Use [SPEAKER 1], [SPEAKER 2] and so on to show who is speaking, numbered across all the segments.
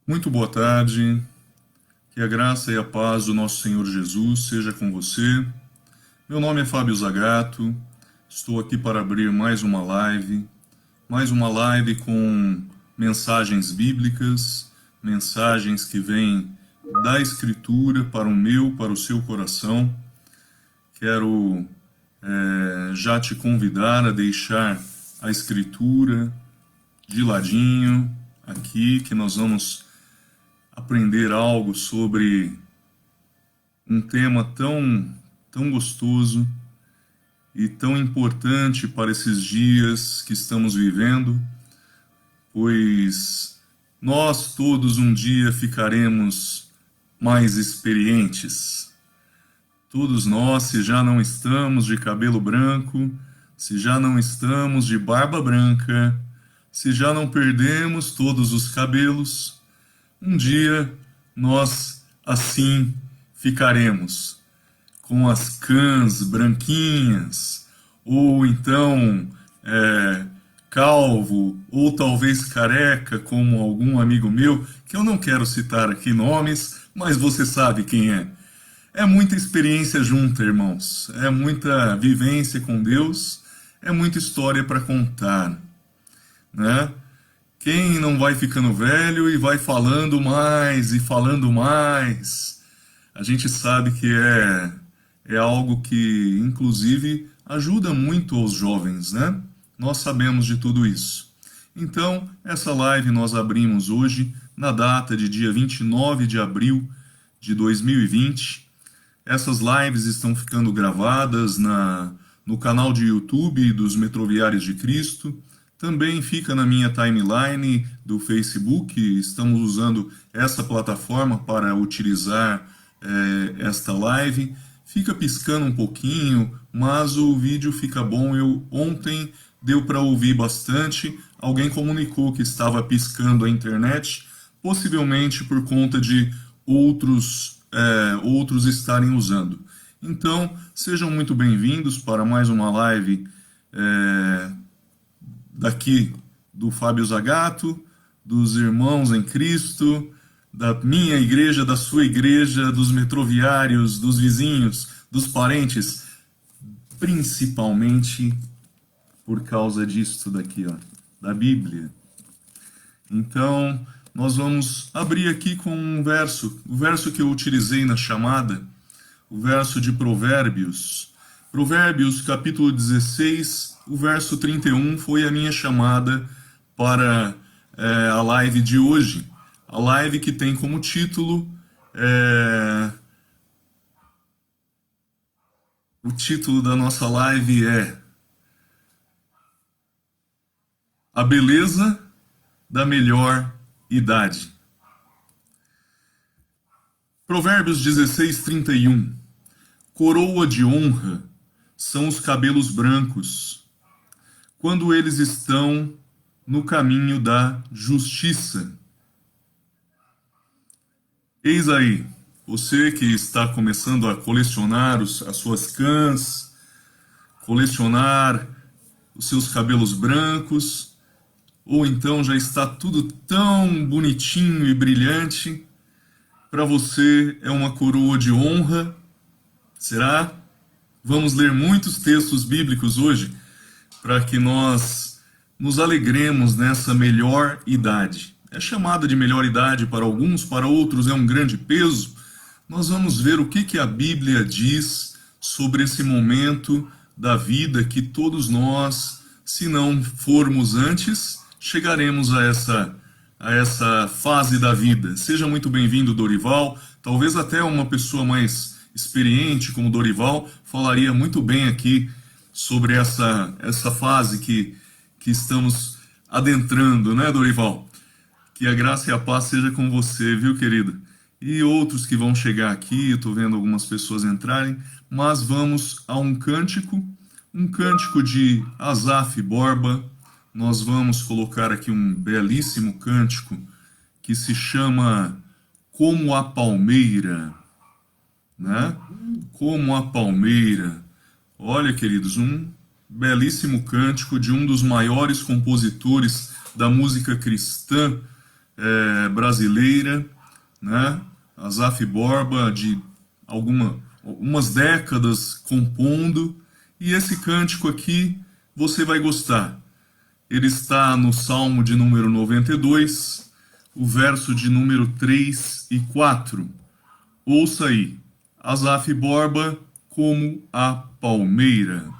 [SPEAKER 1] Muito boa tarde, que a graça e a paz do nosso Senhor Jesus seja com você. Meu nome é Fábio Zagato, estou aqui para abrir mais uma live com mensagens bíblicas, mensagens que vêm da Escritura para o seu coração. Quero já te convidar a deixar a Escritura de ladinho aqui, que nós vamos aprender algo sobre um tema tão gostoso e tão importante para esses dias que estamos vivendo, pois nós todos um dia ficaremos mais experientes. Todos nós, se já não estamos de cabelo branco, se já não estamos de barba branca, se já não perdemos todos os cabelos, um dia nós assim ficaremos, com as cãs branquinhas, ou então calvo, ou talvez careca, como algum amigo meu, que eu não quero citar aqui nomes, mas você sabe quem é. É muita experiência junta, irmãos, é muita vivência com Deus, é muita história para contar, né? Quem não vai ficando velho e vai falando mais e falando mais, a gente sabe que é algo que, inclusive, ajuda muito aos jovens, né? Nós sabemos de tudo isso. Então, essa live nós abrimos hoje, na data de dia 29 de abril de 2020. Essas lives estão ficando gravadas no canal de YouTube dos Metroviários de Cristo. Também fica na minha timeline do Facebook. Estamos usando essa plataforma para utilizar esta live. Fica piscando um pouquinho, mas o vídeo fica bom. Ontem deu para ouvir bastante. Alguém comunicou que estava piscando a internet, possivelmente por conta de outros estarem usando. Então, sejam muito bem-vindos para mais uma live daqui do Fábio Zagato, dos irmãos em Cristo, da minha igreja, da sua igreja, dos metroviários, dos vizinhos, dos parentes, principalmente por causa disso daqui, ó, da Bíblia. Então, nós vamos abrir aqui com um verso, o verso que eu utilizei na chamada, o verso de Provérbios. Provérbios, capítulo 16, o verso 31 foi a minha chamada para a live de hoje. A live que tem como título, o título da nossa live é A Beleza da Melhor Idade. Provérbios 16, 31. Coroa de honra são os cabelos brancos, quando eles estão no caminho da justiça. Eis aí, você que está começando a colecionar as suas cãs, colecionar os seus cabelos brancos, ou então já está tudo tão bonitinho e brilhante, para você é uma coroa de honra, será? Vamos ler muitos textos bíblicos hoje, para que nós nos alegremos nessa melhor idade. É chamada de melhor idade para alguns, para outros é um grande peso. Nós vamos ver o que a Bíblia diz sobre esse momento da vida que todos nós, se não formos antes, chegaremos a essa fase da vida. Seja muito bem-vindo, Dorival. Talvez até uma pessoa mais experiente como Dorival falaria muito bem aqui sobre essa fase que estamos adentrando, né, Dorival? Que a graça e a paz seja com você, viu, querido? E outros que vão chegar aqui, eu estou vendo algumas pessoas entrarem, mas vamos a um cântico de Asaf Borba. Nós vamos colocar aqui um belíssimo cântico que se chama Como a Palmeira, né? Como a Palmeira. Olha, queridos, um belíssimo cântico de um dos maiores compositores da música cristã brasileira, né? Asaf Borba, de algumas décadas compondo, e esse cântico aqui você vai gostar. Ele está no Salmo de número 92, o verso de número 3 e 4. Ouça aí, Asaf Borba, como a palmeira.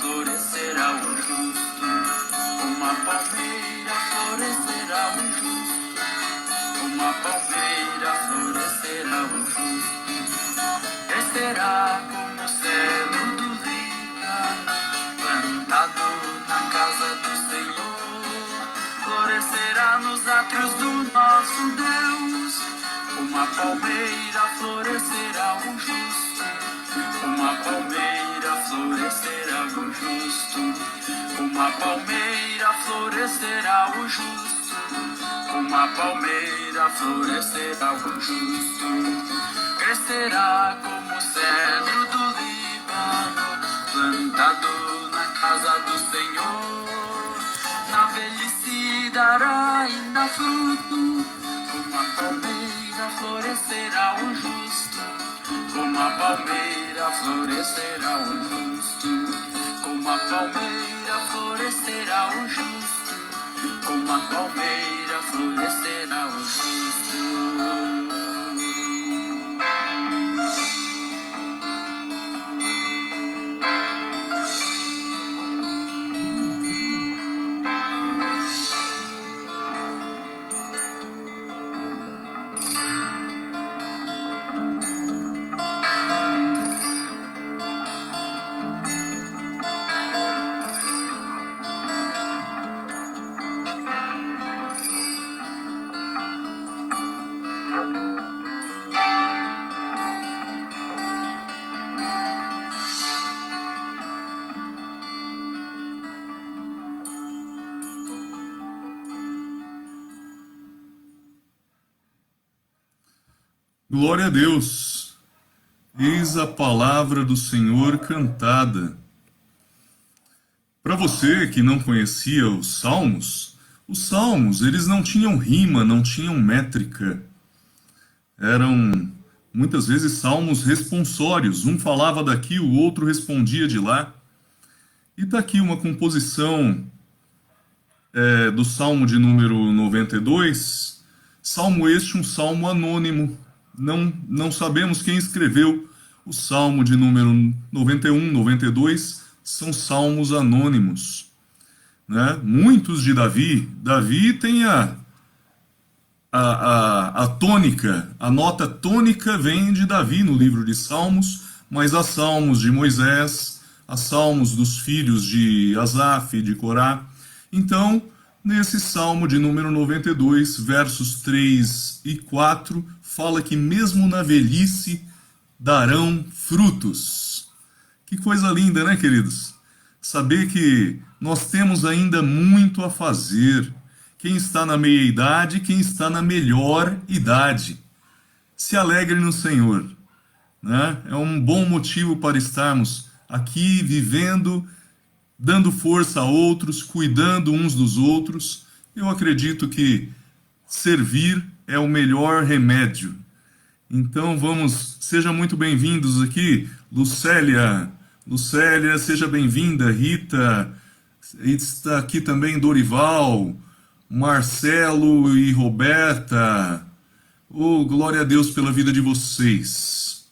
[SPEAKER 2] Florescerá o justo, uma palmeira florescerá o justo, uma palmeira florescerá o justo, crescerá como o cedro do Líbano, plantado na casa do Senhor, florescerá nos átrios do nosso Deus, uma palmeira florescerá o justo, uma palmeira florescerá o justo, uma palmeira florescerá o justo, uma palmeira florescerá o justo, crescerá como o cedro do Líbano, plantado na casa do Senhor, na velhice dará e na fruto, uma palmeira florescerá o justo, uma palmeira florescerá o justo, uma palmeira florescerá o justo, uma palmeira florescerá o justo.
[SPEAKER 1] Glória a Deus! Eis a palavra do Senhor cantada. Para você que não conhecia os Salmos, eles não tinham rima, não tinham métrica. Eram, muitas vezes, salmos responsórios. Um falava daqui, o outro respondia de lá. E está aqui uma composição do Salmo de número 92. Salmo este, um salmo anônimo. Não sabemos quem escreveu o Salmo de número 91, 92, são salmos anônimos, né? Muitos de Davi. Davi tem a tônica, a nota tônica vem de Davi no livro de Salmos, mas há salmos de Moisés, há salmos dos filhos de Asaf, de Corá. Então, nesse Salmo de número 92, versos 3 e 4, fala que mesmo na velhice darão frutos. Que coisa linda, né, queridos? Saber que nós temos ainda muito a fazer. Quem está na meia-idade, quem está na melhor idade. Se alegre no Senhor, né? É um bom motivo para estarmos aqui vivendo, dando força a outros, cuidando uns dos outros. Eu acredito que servir é o melhor remédio. Então seja muito bem-vindos aqui, Lucélia. Lucélia, seja bem-vinda, Rita. Está aqui também Dorival, Marcelo e Roberta. Oh, glória a Deus pela vida de vocês.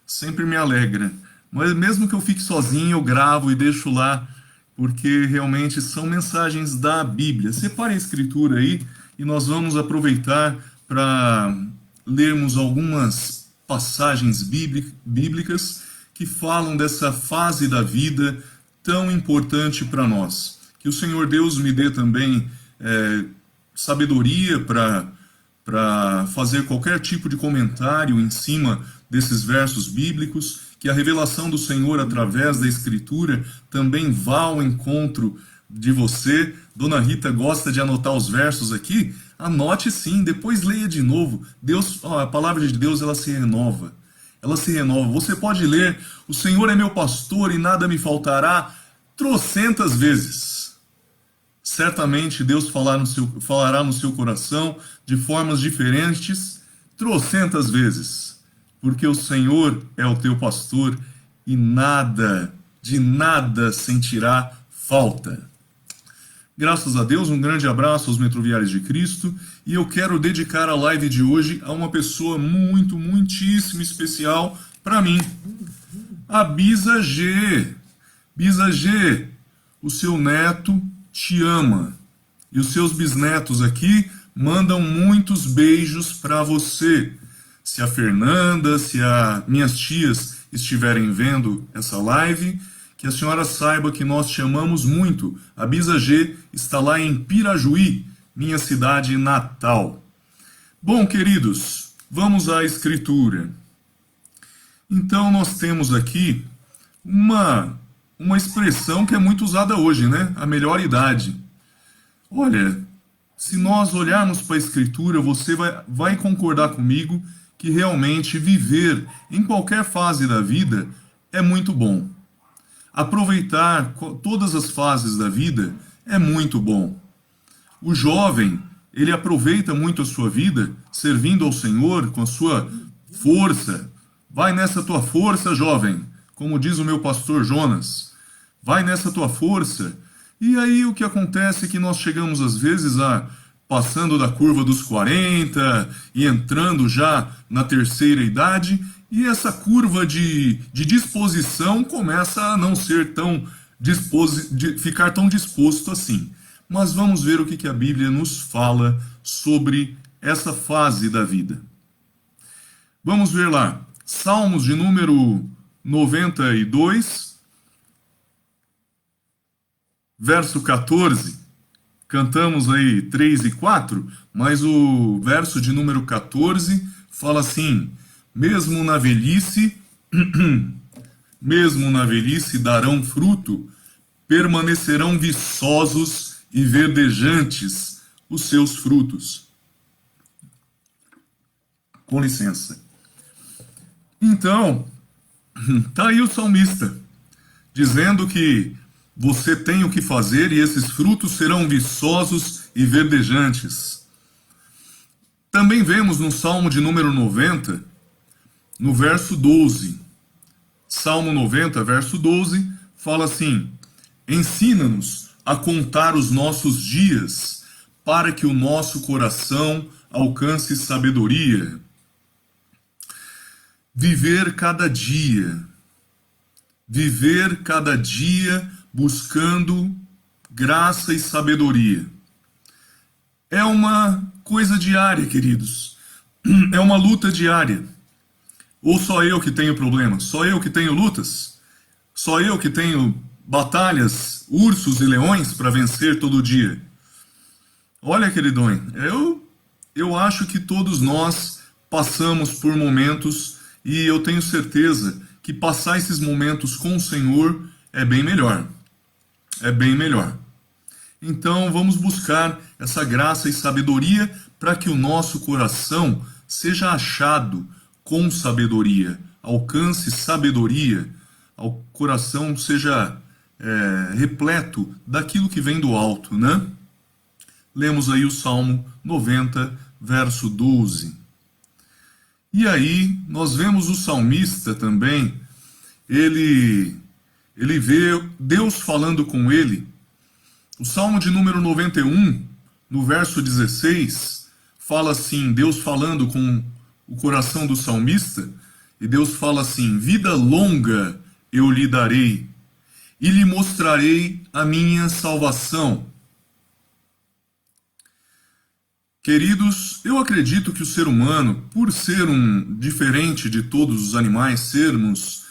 [SPEAKER 1] Sempre me alegra. Mas mesmo que eu fique sozinho, eu gravo e deixo lá, porque realmente são mensagens da Bíblia. Separe a escritura aí e nós vamos aproveitar para lermos algumas passagens bíblicas que falam dessa fase da vida tão importante para nós. Que o Senhor Deus me dê também sabedoria para fazer qualquer tipo de comentário em cima desses versos bíblicos, que a revelação do Senhor através da Escritura também vá ao encontro de você. Dona Rita gosta de anotar os versos aqui? Anote sim, depois leia de novo. A palavra de Deus, ela se renova. Ela se renova. Você pode ler: o Senhor é meu pastor e nada me faltará, trocentas vezes. Certamente Deus falará no seu coração de formas diferentes, trocentas vezes. Porque o Senhor é o teu pastor e de nada sentirá falta. Graças a Deus, um grande abraço aos metroviários de Cristo, e eu quero dedicar a live de hoje a uma pessoa muitíssimo especial para mim, a Bisa G. Bisa G, o seu neto te ama, e os seus bisnetos aqui mandam muitos beijos para você. Se a Fernanda, se as minhas tias estiverem vendo essa live, que a senhora saiba que nós te amamos muito. A Bisa G está lá em Pirajuí, minha cidade natal. Bom, queridos, vamos à escritura. Então nós temos aqui uma expressão que é muito usada hoje, né? A melhor idade. Olha, se nós olharmos para a escritura, você vai concordar comigo que realmente viver em qualquer fase da vida é muito bom. Aproveitar todas as fases da vida é muito bom. O jovem, ele aproveita muito a sua vida servindo ao Senhor com a sua força. Vai nessa tua força, jovem, como diz o meu pastor Jonas. Vai nessa tua força. E aí o que acontece é que nós chegamos às vezes passando da curva dos 40 e entrando já na terceira idade, e essa curva de disposição começa a não ser ficar tão disposto assim. Mas vamos ver o que a Bíblia nos fala sobre essa fase da vida. Vamos ver lá, Salmos de número 92, verso 14. Cantamos aí 3 e 4, mas o verso de número 14 fala assim: mesmo na velhice darão fruto, permanecerão viçosos e verdejantes os seus frutos. Com licença. Então, tá aí o salmista, dizendo que você tem o que fazer e esses frutos serão viçosos e verdejantes. Também vemos no Salmo de número 90, no verso 12. Salmo 90, verso 12, fala assim: ensina-nos a contar os nossos dias, para que o nosso coração alcance sabedoria. Viver cada dia buscando graça e sabedoria. É uma coisa diária, queridos. É uma luta diária. Ou só eu que tenho problemas? Só eu que tenho lutas? Só eu que tenho batalhas, ursos e leões para vencer todo dia? Olha, queridões, eu acho que todos nós passamos por momentos, e eu tenho certeza que passar esses momentos com o Senhor é bem melhor. É bem melhor. Então vamos buscar essa graça e sabedoria para que o nosso coração seja achado com sabedoria, alcance sabedoria, o coração seja repleto daquilo que vem do alto, né? Lemos aí o Salmo 90, verso 12. E aí nós vemos o salmista também, ele vê Deus falando com ele. O Salmo de número 91, no verso 16, fala assim, Deus falando com o coração do salmista, e Deus fala assim: vida longa eu lhe darei, e lhe mostrarei a minha salvação. Queridos, eu acredito que o ser humano, por ser diferente de todos os animais, sermos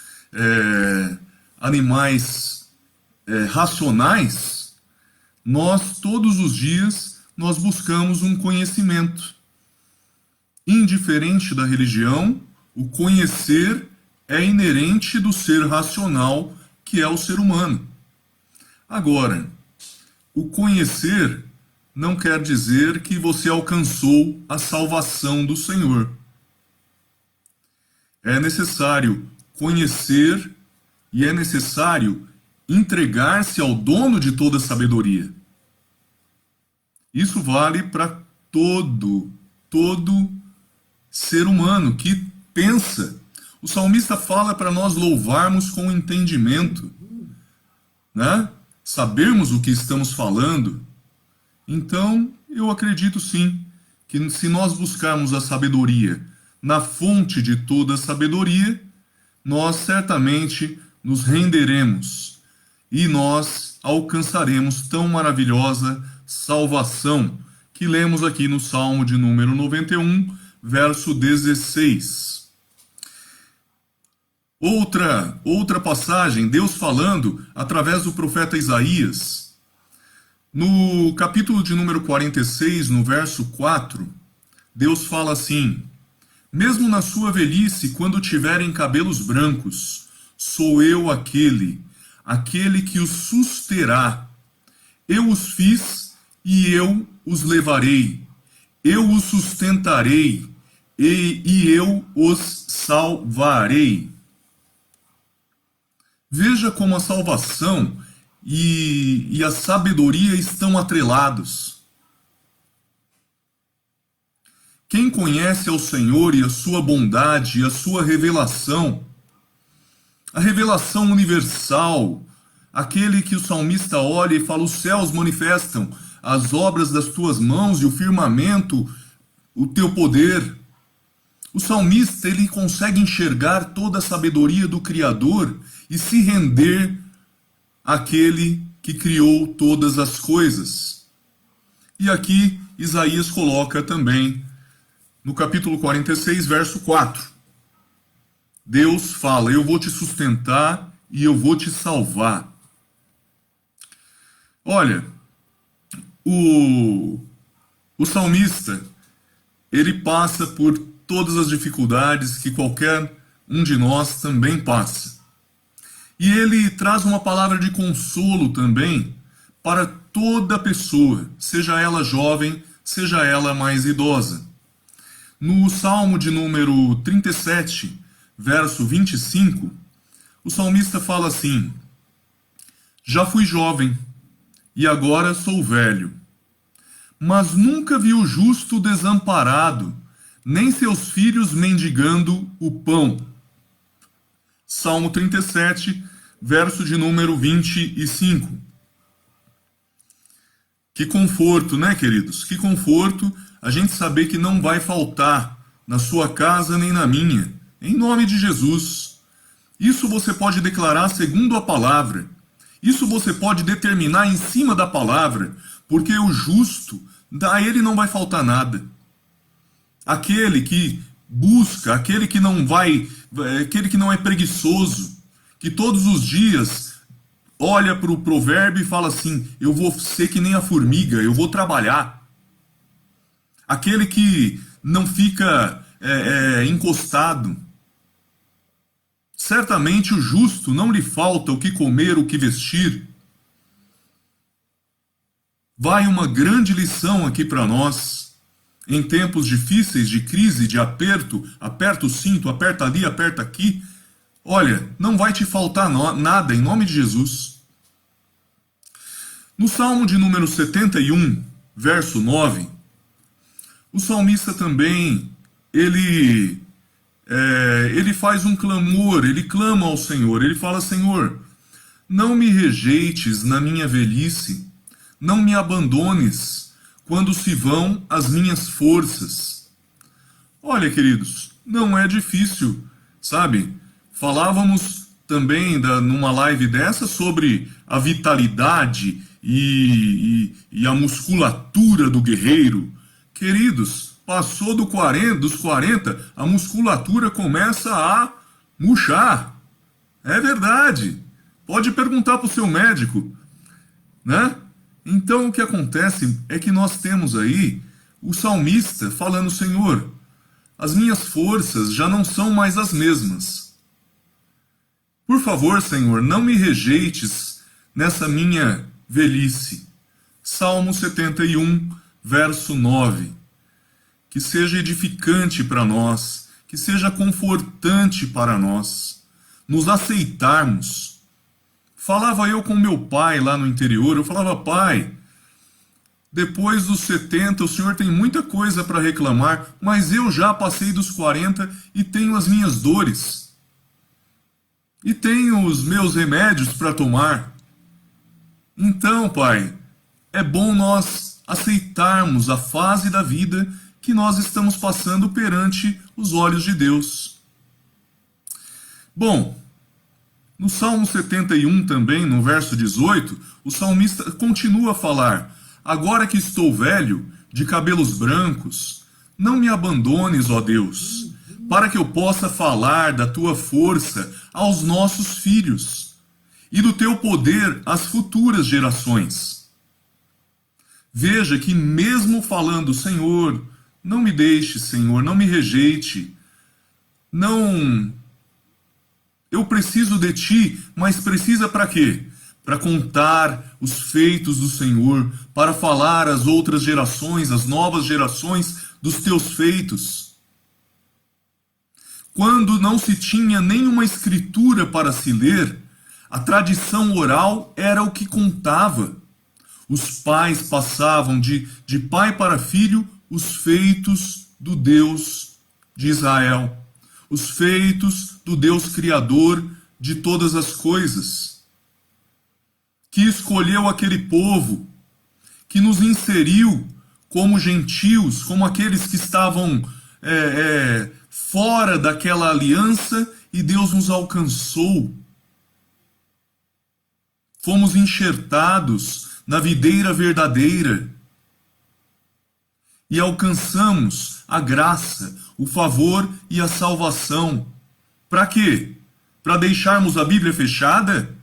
[SPEAKER 1] animais racionais, nós todos os dias nós buscamos um conhecimento. Indiferente da religião, o conhecer é inerente do ser racional, que é o ser humano. Agora, o conhecer não quer dizer que você alcançou a salvação do Senhor. É necessário conhecer e é necessário entregar-se ao dono de toda sabedoria. Isso vale para todo ser humano que pensa. O salmista fala para nós louvarmos com entendimento, né? Sabermos o que estamos falando. Então, eu acredito sim, que se nós buscarmos a sabedoria na fonte de toda a sabedoria, nós certamente nos renderemos e nós alcançaremos tão maravilhosa salvação que lemos aqui no Salmo de número 91, verso 16. Outra passagem, Deus falando através do profeta Isaías. No capítulo de número 46, no verso 4, Deus fala assim: mesmo na sua velhice, quando tiverem cabelos brancos, sou eu aquele que os susterá. Eu os fiz e eu os levarei. Eu os sustentarei e eu os salvarei. Veja como a salvação e a sabedoria estão atrelados. Quem conhece ao Senhor e a sua bondade e a sua revelação, a revelação universal, aquele que o salmista olha e fala: os céus manifestam as obras das tuas mãos e o firmamento, o teu poder. O salmista, ele consegue enxergar toda a sabedoria do Criador e se render àquele que criou todas as coisas. E aqui Isaías coloca também, no capítulo 46, verso 4. Deus fala: eu vou te sustentar e eu vou te salvar. Olha, o salmista, ele passa por todas as dificuldades que qualquer um de nós também passa. E ele traz uma palavra de consolo também para toda pessoa, seja ela jovem, seja ela mais idosa. No Salmo de número 37, verso 25, o salmista fala assim: já fui jovem e agora sou velho, mas nunca vi o justo desamparado, nem seus filhos mendigando o pão. Salmo 37, verso de número 25. Que conforto, né, queridos? Que conforto a gente saber que não vai faltar na sua casa nem na minha, em nome de Jesus. Isso você pode declarar segundo a palavra. Isso você pode determinar em cima da palavra, porque o justo, a ele não vai faltar nada. Aquele que busca, aquele que não é preguiçoso, que todos os dias olha para o provérbio e fala assim: eu vou ser que nem a formiga, eu vou trabalhar. Aquele que não fica encostado. Certamente o justo não lhe falta o que comer, o que vestir. Vai uma grande lição aqui para nós. Em tempos difíceis, de crise, de aperto, aperta o cinto, aperta ali, aperta aqui. Olha, não vai te faltar nada, em nome de Jesus. No Salmo de número 71, verso 9, o salmista também, ele ele faz um clamor, ele clama ao Senhor, ele fala: Senhor, não me rejeites na minha velhice, não me abandones quando se vão as minhas forças. Olha, queridos, não é difícil, sabe? Falávamos também numa live dessa sobre a vitalidade e a musculatura do guerreiro. Queridos, passou dos 40, a musculatura começa a murchar. É verdade. Pode perguntar para o seu médico, né? Então o que acontece é que nós temos aí o salmista falando: Senhor, as minhas forças já não são mais as mesmas. Por favor, Senhor, não me rejeites nessa minha velhice. Salmo 71, verso 9. Que seja edificante para nós, que seja confortante para nós, nos aceitarmos. Falava eu com meu pai lá no interior, eu falava: pai, depois dos 70 o senhor tem muita coisa para reclamar, mas eu já passei dos 40 e tenho as minhas dores. E tenho os meus remédios para tomar. Então, pai, é bom nós aceitarmos a fase da vida que nós estamos passando perante os olhos de Deus. Bom, no Salmo 71 também, no verso 18, o salmista continua a falar: agora que estou velho, de cabelos brancos, não me abandones, ó Deus, para que eu possa falar da tua força aos nossos filhos e do teu poder às futuras gerações. Veja que mesmo falando: Senhor, não me deixe, Senhor, não me rejeite, não, eu preciso de ti, mas precisa para quê? Para contar os feitos do Senhor, para falar às outras gerações, às novas gerações, dos teus feitos. Quando não se tinha nenhuma escritura para se ler, a tradição oral era o que contava. Os pais passavam de pai para filho os feitos do Deus de Israel, os feitos do Deus Criador de todas as coisas, que escolheu aquele povo, que nos inseriu como gentios, como aqueles que estavam fora daquela aliança, e Deus nos alcançou. Fomos enxertados na videira verdadeira e alcançamos a graça, o favor e a salvação. Para quê? Para deixarmos a Bíblia fechada?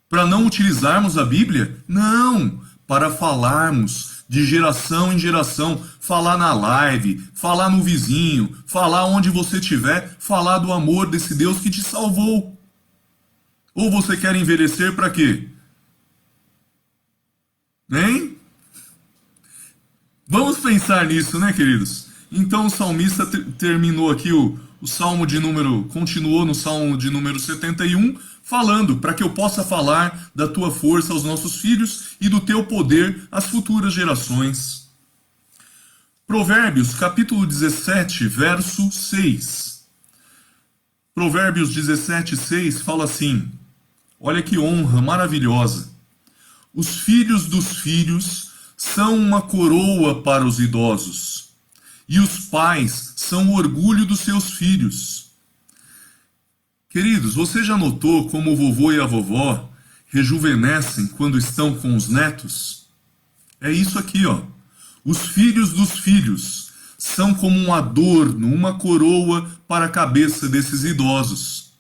[SPEAKER 1] Para não utilizarmos a Bíblia? Não! Para falarmos de geração em geração, falar na live, falar no vizinho, falar onde você estiver, falar do amor desse Deus que te salvou. Ou você quer envelhecer para quê? Hein? Vamos pensar nisso, né, queridos? Então o salmista terminou aqui o salmo de número, continuou no salmo de número 71, falando: para que eu possa falar da tua força aos nossos filhos e do teu poder às futuras gerações. Provérbios, capítulo 17, verso 6. Provérbios 17, 6 fala assim: olha que honra maravilhosa. Os filhos dos filhos são uma coroa para os idosos, e os pais são o orgulho dos seus filhos. Queridos, você já notou como o vovô e a vovó rejuvenescem quando estão com os netos? É isso aqui, ó. Os filhos dos filhos são como um adorno, uma coroa para a cabeça desses idosos.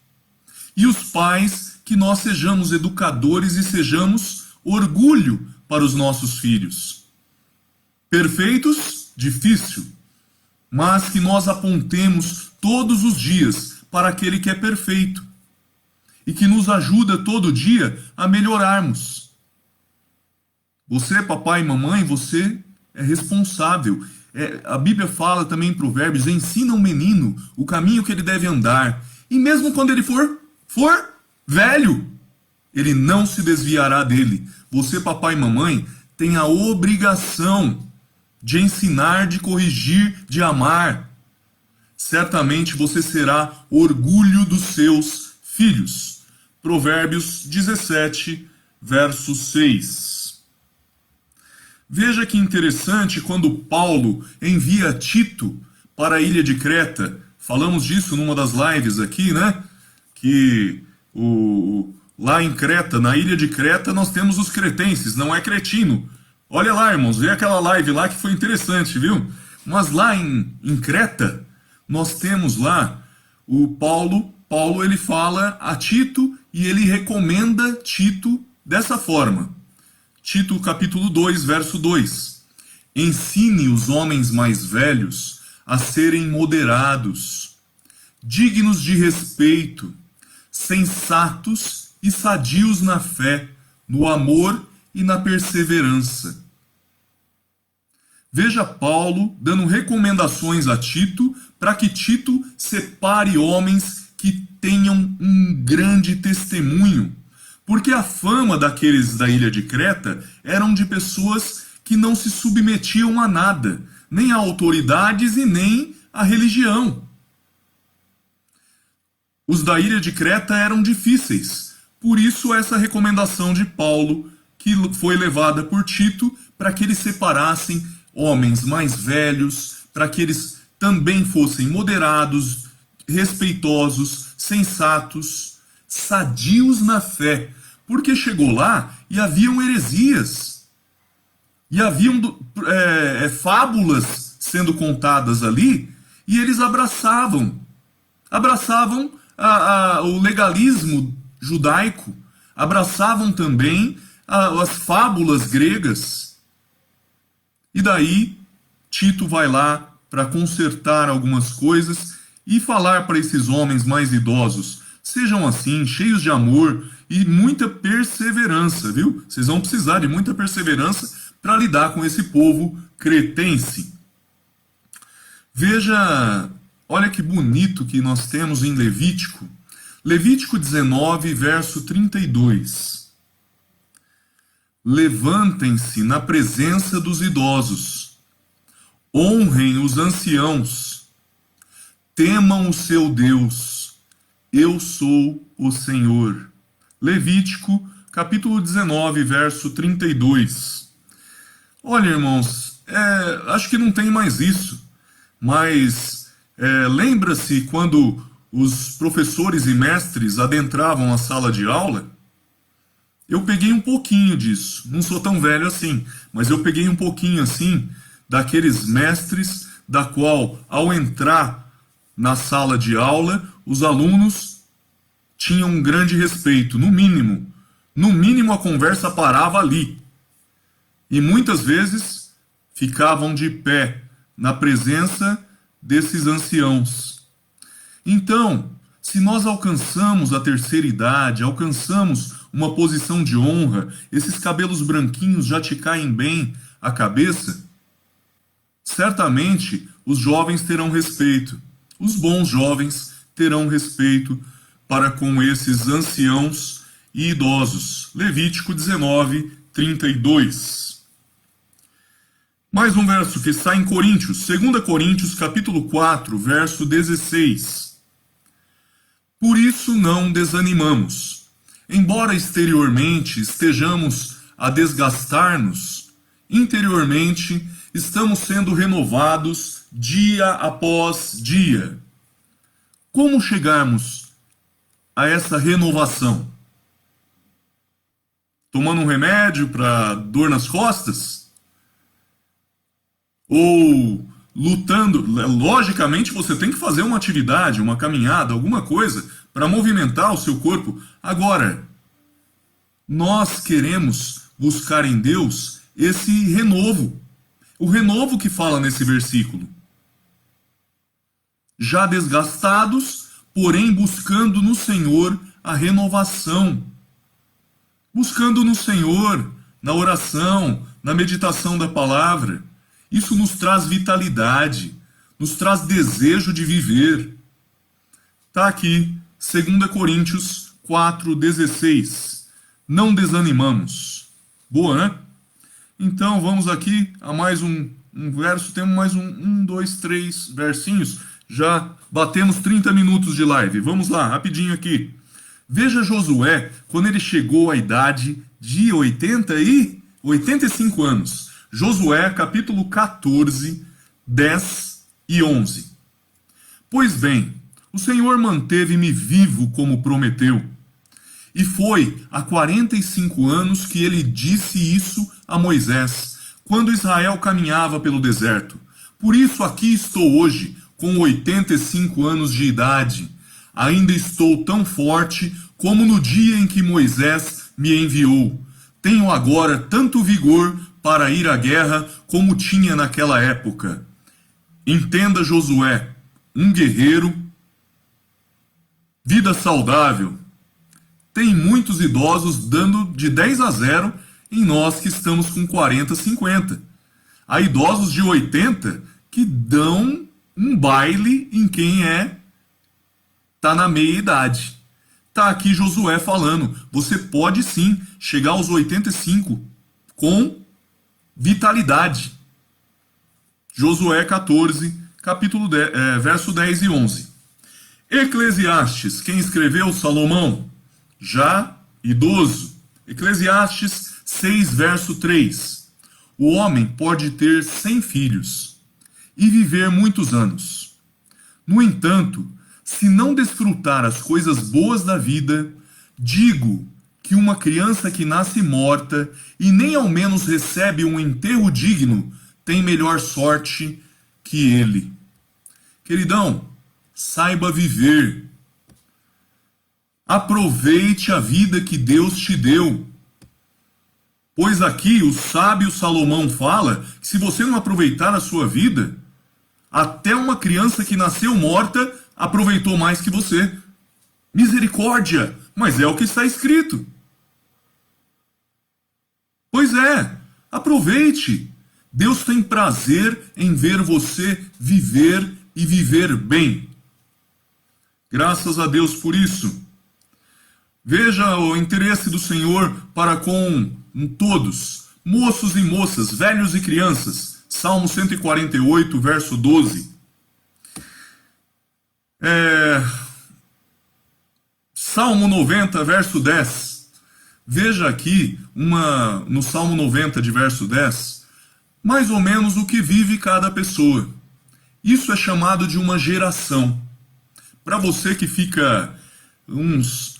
[SPEAKER 1] E os pais, que nós sejamos educadores e sejamos orgulho para os nossos filhos. Perfeitos? Difícil. Mas que nós apontemos todos os dias para aquele que é perfeito e que nos ajuda todo dia a melhorarmos. Você, papai e mamãe, você é responsável. A Bíblia fala também em Provérbios: ensina o menino o caminho que ele deve andar, e mesmo quando ele for velho, ele não se desviará dele. Você, papai e mamãe, tem a obrigação de ensinar, de corrigir, de amar. certamente você será orgulho dos seus filhos. Provérbios 17, verso 6. Veja que interessante quando Paulo envia Tito para a ilha de Creta. Falamos disso numa das lives aqui, né? Que lá em Creta, na ilha de Creta, nós temos os cretenses, não é cretino. Olha lá, irmãos, vê aquela live lá que foi interessante, viu? Mas lá em Creta, nós temos lá o Paulo ele fala a Tito e ele recomenda Tito dessa forma. Tito capítulo 2, verso 2. Ensine os homens mais velhos a serem moderados, dignos de respeito, sensatos e sadios na fé, no amor e na perseverança. Veja Paulo dando recomendações a Tito para que Tito separe homens que tenham um grande testemunho. Porque a fama daqueles da ilha de Creta eram de pessoas que não se submetiam a nada, nem a autoridades e nem a religião. Os da ilha de Creta eram difíceis, por isso essa recomendação de Paulo, que foi levada por Tito, para que eles separassem homens mais velhos, para que eles também fossem moderados, respeitosos, sensatos, sadios na fé, porque chegou lá e haviam heresias, e haviam fábulas sendo contadas ali, e eles abraçavam o legalismo judaico, abraçavam também as fábulas gregas. E daí Tito vai lá para consertar algumas coisas e falar para esses homens mais idosos: sejam assim, cheios de amor e muita perseverança, viu? Vocês vão precisar de muita perseverança para lidar com esse povo cretense. Veja, olha que bonito que nós temos em Levítico. Levítico 19, verso 32. Levantem-se na presença dos idosos, honrem os anciãos, temam o seu Deus, eu sou o Senhor. Levítico, capítulo 19, verso 32. Olha, irmãos, acho que não tem mais isso, mas lembra-se quando os professores e mestres adentravam a sala de aula? Eu peguei um pouquinho disso, não sou tão velho assim, mas eu peguei um pouquinho assim, daqueles mestres, da qual, ao entrar na sala de aula, os alunos tinham um grande respeito, no mínimo a conversa parava ali, e muitas vezes ficavam de pé na presença desses anciãos. Então, se nós alcançamos a terceira idade, alcançamos uma posição de honra, esses cabelos branquinhos já te caem bem à cabeça, certamente os jovens terão respeito, os bons jovens terão respeito para com esses anciãos e idosos. Levítico 19, 32. Mais um verso que está em Coríntios, 2 Coríntios capítulo 4, verso 16. Por isso não desanimamos. Embora exteriormente estejamos a desgastar-nos, interiormente estamos sendo renovados dia após dia. Como chegarmos a essa renovação? Tomando um remédio para dor nas costas? Ou lutando? Logicamente você tem que fazer uma atividade, uma caminhada, alguma coisa para movimentar o seu corpo. Agora, nós queremos buscar em Deus esse renovo. O renovo que fala nesse versículo. Já desgastados, porém buscando no Senhor a renovação. Buscando no Senhor, na oração, na meditação da palavra. Isso nos traz vitalidade, nos traz desejo de viver. Está aqui, 2 Coríntios 4,16. Não desanimamos. Boa, né? Então vamos aqui a mais um verso. Temos mais dois, três versinhos Já batemos 30 minutos de live. Vamos lá, rapidinho aqui. Veja Josué quando ele chegou à idade de 85 anos. Josué, capítulo 14, 10 e 11. Pois bem, o Senhor manteve-me vivo como prometeu. E foi há 45 anos que ele disse isso a Moisés, quando Israel caminhava pelo deserto. Por isso aqui estou hoje, com 85 anos de idade. Ainda estou tão forte como no dia em que Moisés me enviou. Tenho agora tanto vigor para ir à guerra como tinha naquela época. Entenda, Josué, um guerreiro, vida saudável. Tem muitos idosos dando de 10-0 em nós que estamos com 40, 50. Há idosos de 80 que dão um baile em quem tá na meia idade. Tá aqui Josué falando, você pode sim chegar aos 85 com vitalidade. Josué 14, capítulo 10, verso 10 e 11. Eclesiastes, quem escreveu? Salomão, já idoso. Eclesiastes 6, verso 3. O homem pode ter 100 filhos e viver muitos anos. No entanto, se não desfrutar as coisas boas da vida, digo que uma criança que nasce morta e nem ao menos recebe um enterro digno tem melhor sorte que ele. Queridão, saiba viver. Aproveite a vida que Deus te deu. Pois aqui o sábio Salomão fala que se você não aproveitar a sua vida, até uma criança que nasceu morta aproveitou mais que você. Misericórdia, mas é o que está escrito. Pois é, aproveite. Deus tem prazer em ver você viver e viver bem. Graças a Deus por isso. Veja o interesse do Senhor para com todos, moços e moças, velhos e crianças. Salmo 148, verso 12. Salmo 90, verso 10. Veja aqui, no Salmo 90, de verso 10, mais ou menos o que vive cada pessoa. Isso é chamado de uma geração. Para você que fica, uns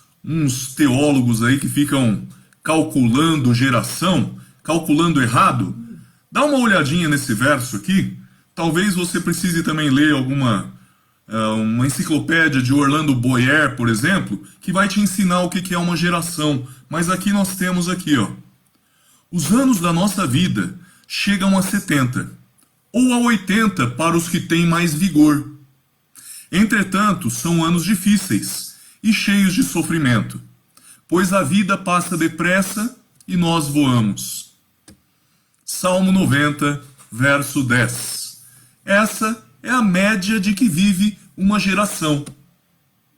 [SPEAKER 1] teólogos aí que ficam calculando geração, calculando errado, dá uma olhadinha nesse verso aqui. Talvez você precise também ler uma enciclopédia de Orlando Boyer, por exemplo, que vai te ensinar o que é uma geração. Mas aqui nós temos aqui, ó, os anos da nossa vida chegam a 70 ou a 80 para os que têm mais vigor. Entretanto, são anos difíceis e cheios de sofrimento, pois a vida passa depressa e nós voamos. Salmo 90, verso 10. Essa é a média de que vive uma geração.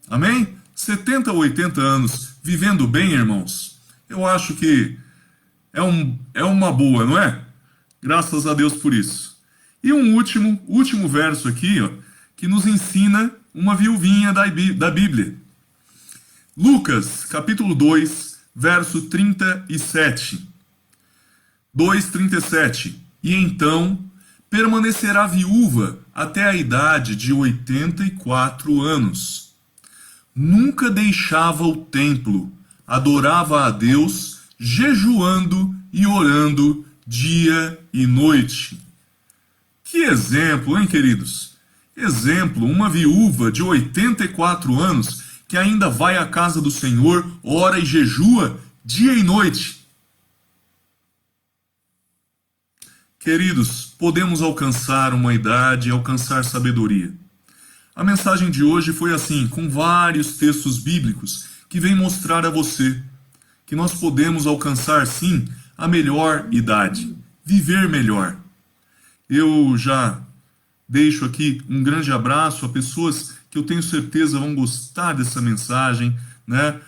[SPEAKER 1] Amém? 70 ou 80 anos, vivendo bem, irmãos. Eu acho que é uma boa, não é? Graças a Deus por isso. E um último verso aqui, ó, que nos ensina uma viuvinha da Bíblia. Lucas, capítulo 2, verso 37. 2:37. E então permanecerá viúva até a idade de 84 anos. Nunca deixava o templo, adorava a Deus, jejuando e orando dia e noite. Que exemplo, hein, queridos? Exemplo, uma viúva de 84 anos que ainda vai à casa do Senhor, ora e jejua dia e noite. Queridos, podemos alcançar uma idade e alcançar sabedoria. A mensagem de hoje foi assim, com vários textos bíblicos que vêm mostrar a você que nós podemos alcançar, sim, a melhor idade, viver melhor. Eu já deixo aqui um grande abraço a pessoas que eu tenho certeza vão gostar dessa mensagem, né?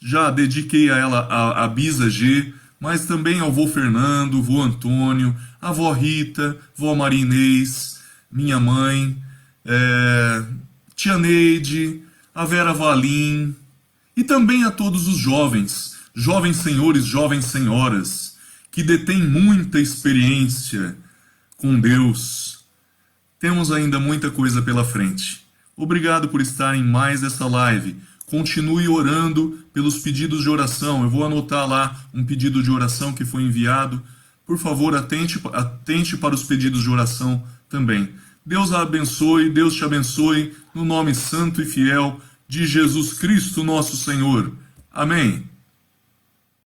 [SPEAKER 1] Já dediquei a ela a Bisa G, mas também ao vô Fernando, vô Antônio, a vó Rita, vó Maria Inês, minha mãe, Tia Neide, a Vera Valim, e também a todos os jovens, jovens senhores, jovens senhoras, que detêm muita experiência com Deus. Temos ainda muita coisa pela frente. Obrigado por estar em mais essa live. Continue orando pelos pedidos de oração. Eu vou anotar lá um pedido de oração que foi enviado. Por favor, atente para os pedidos de oração também. Deus a abençoe, Deus te abençoe, no nome santo e fiel de Jesus Cristo, nosso Senhor. Amém.